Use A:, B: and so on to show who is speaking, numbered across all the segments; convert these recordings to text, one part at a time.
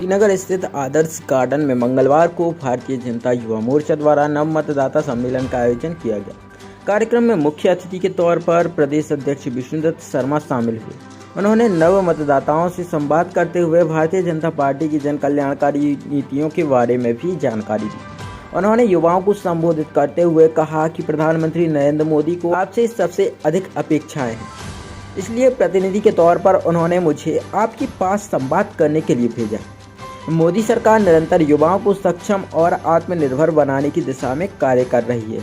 A: श्रीनगर स्थित आदर्श गार्डन में मंगलवार को भारतीय जनता युवा मोर्चा द्वारा नव मतदाता सम्मेलन का आयोजन किया गया। कार्यक्रम में मुख्य अतिथि के तौर पर प्रदेश अध्यक्ष विष्णुदत्त शर्मा शामिल हुए। उन्होंने नव मतदाताओं से संवाद करते हुए भारतीय जनता पार्टी की जन कल्याणकारी नीतियों के बारे में भी जानकारी दी। उन्होंने युवाओं को संबोधित करते हुए कहा कि प्रधानमंत्री नरेंद्र मोदी को आपसे सबसे अधिक अपेक्षाएं हैं, इसलिए प्रतिनिधि के तौर पर उन्होंने मुझे आपके पास संवाद करने के लिए भेजा। मोदी सरकार निरंतर युवाओं को सक्षम और आत्मनिर्भर बनाने की दिशा में कार्य कर रही है।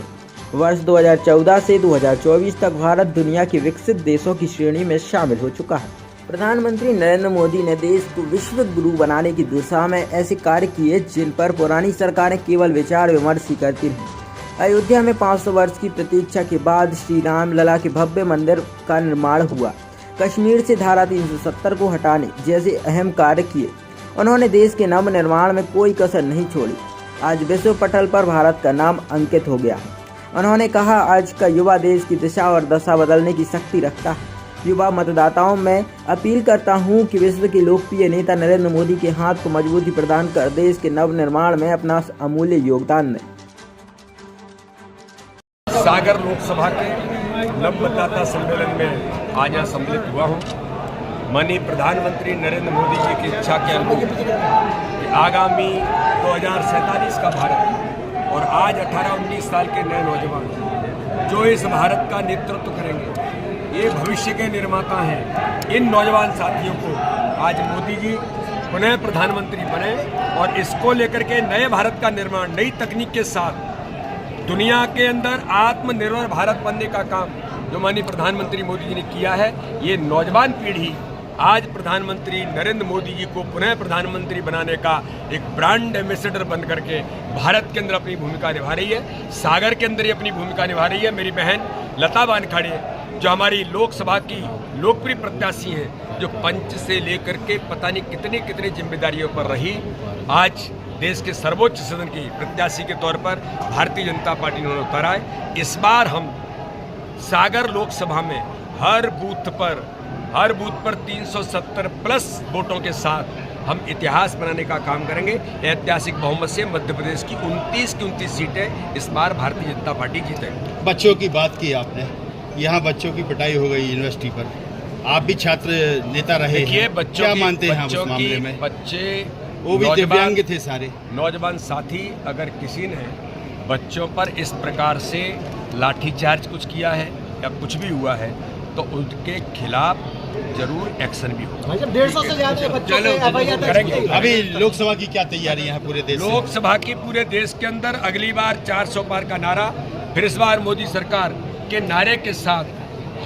A: वर्ष 2014 से 2024 तक भारत दुनिया के विकसित देशों की श्रेणी में शामिल हो चुका है। प्रधानमंत्री नरेंद्र मोदी ने देश को विश्व गुरु बनाने की दिशा में ऐसे कार्य किए जिन पर पुरानी सरकारें केवल विचार विमर्श ही करती रहीं। अयोध्या में 500 वर्ष की प्रतीक्षा के बाद श्री राम लला के भव्य मंदिर का निर्माण हुआ। कश्मीर से धारा 370 को हटाने जैसे अहम कार्य किए। उन्होंने देश के नव निर्माण में कोई कसर नहीं छोड़ी। आज विश्व पटल पर भारत का नाम अंकित हो गया है। उन्होंने कहा, आज का युवा देश की दिशा और दशा बदलने की शक्ति रखता है। युवा मतदाताओं में अपील करता हूं कि विश्व के लोकप्रिय नेता नरेंद्र मोदी के हाथ को मजबूती प्रदान कर देश के नव निर्माण में अपना अमूल्य योगदान दें।
B: सागर लोकसभा के नव मतदाता सम्मेलन में आज यहाँ सम्मिलित हुआ हूँ। माननीय प्रधानमंत्री नरेंद्र मोदी जी की इच्छा के अनुरूप कि आगामी 2047 का भारत और आज 18-19 साल के नए नौजवान जो इस भारत का नेतृत्व करेंगे, ये भविष्य के निर्माता हैं। इन नौजवान साथियों को आज मोदी जी पुनः प्रधानमंत्री बने और इसको लेकर के नए भारत का निर्माण नई तकनीक के साथ दुनिया के अंदर आत्मनिर्भर भारत बनने का काम जो माननीय प्रधानमंत्री मोदी जी ने किया है, ये नौजवान पीढ़ी आज प्रधानमंत्री नरेंद्र मोदी जी को पुनः प्रधानमंत्री बनाने का एक ब्रांड एम्बेसडर बन करके भारत के अंदर अपनी भूमिका निभा रही है। सागर के अंदर ही अपनी भूमिका निभा रही है। मेरी बहन लता वानखेड़े जो हमारी लोकसभा की लोकप्रिय प्रत्याशी हैं, जो पंच से लेकर के पता नहीं कितनी जिम्मेदारियों पर रही, आज देश के सर्वोच्च सदन की प्रत्याशी के तौर पर भारतीय जनता पार्टी ने उतारा है। इस बार हम सागर लोकसभा में हर बूथ पर 370 प्लस वोटों के साथ हम इतिहास बनाने का काम करेंगे। ऐतिहासिक बहुमत से मध्य प्रदेश की 29 सीटें इस बार भारतीय जनता पार्टी जीतेगी।
C: बच्चों की बात की आपने, यहाँ बच्चों की पिटाई हो गई यूनिवर्सिटी पर, आप भी छात्र नेता रहे हैं, क्या मानते हैं उस मामले में?
B: बच्चे
C: वो भी दिव्यांग थे सारे
B: नौजवान साथी, अगर किसी ने बच्चों पर इस प्रकार से लाठीचार्ज कुछ किया है या कुछ भी हुआ है तो उनके खिलाफ जरूर एक्शन भी होगा।
D: 150 से ज्यादा बच्चों पे
B: करेंगे।
C: अभी लोकसभा की क्या तैयारी है पूरे देश?
B: लोकसभा की पूरे देश के अंदर अगली बार 400 पार का नारा, फिर इस बार मोदी सरकार के नारे के साथ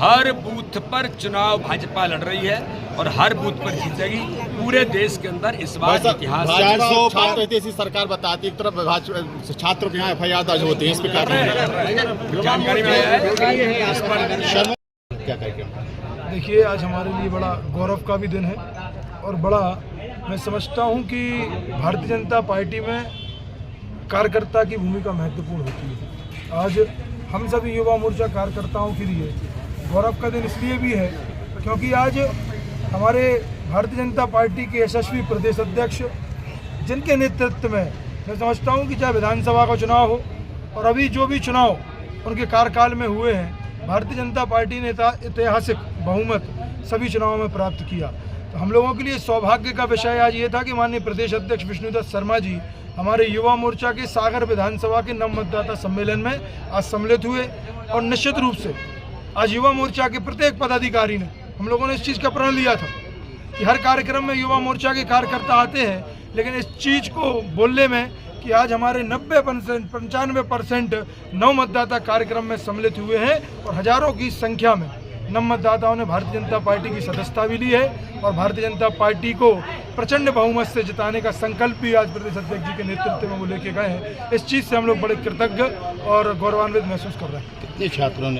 B: हर बूथ पर चुनाव भाजपा लड़ रही है और हर बूथ पर जीतेगी। पूरे देश के अंदर इस बार इतिहास।
D: 400 छात्र ऐसी सरकार बताती, एक तरफ छात्रों के यहाँ FIR दर्ज होते हैं, इस पर
B: जानकारी में आया है इस पर
C: क्या कार्यक्रम?
E: देखिए, आज हमारे लिए बड़ा गौरव का भी दिन है और बड़ा मैं समझता हूँ कि भारतीय जनता पार्टी में कार्यकर्ता की भूमिका महत्वपूर्ण होती है। आज हम सभी युवा मोर्चा कार्यकर्ताओं के लिए गौरव का दिन इसलिए भी है क्योंकि आज हमारे भारतीय जनता पार्टी के यशस्वी प्रदेश अध्यक्ष जिनके नेतृत्व में मैं समझता हूँ कि चाहे विधानसभा का चुनाव हो और अभी जो भी चुनाव उनके कार्यकाल में हुए हैं, भारतीय जनता पार्टी ने ऐतिहासिक बहुमत सभी चुनावों में प्राप्त किया। तो हम लोगों के लिए सौभाग्य का विषय आज ये था कि माननीय प्रदेश अध्यक्ष विष्णुदत्त शर्मा जी हमारे युवा मोर्चा के सागर विधानसभा के नव मतदाता सम्मेलन में आज सम्मिलित हुए और निश्चित रूप से आज युवा मोर्चा के प्रत्येक पदाधिकारी ने, हम लोगों ने इस चीज़ का प्रण लिया था कि हर कार्यक्रम में युवा मोर्चा के कार्यकर्ता आते हैं, लेकिन इस चीज़ को बोलने में कि आज हमारे 95% नव मतदाता कार्यक्रम में सम्मिलित हुए हैं और हजारों की संख्या में नव मतदाताओं ने भारतीय जनता पार्टी की सदस्यता भी ली है और भारतीय जनता पार्टी को प्रचंड बहुमत से जिताने का संकल्प भी आज प्रदेश अध्यक्ष जी के नेतृत्व में वो लेके गए हैं। इस चीज़ से हम लोग बड़े कृतज्ञ और गौरवान्वित महसूस कर रहे हैं।
C: कितने छात्रों ने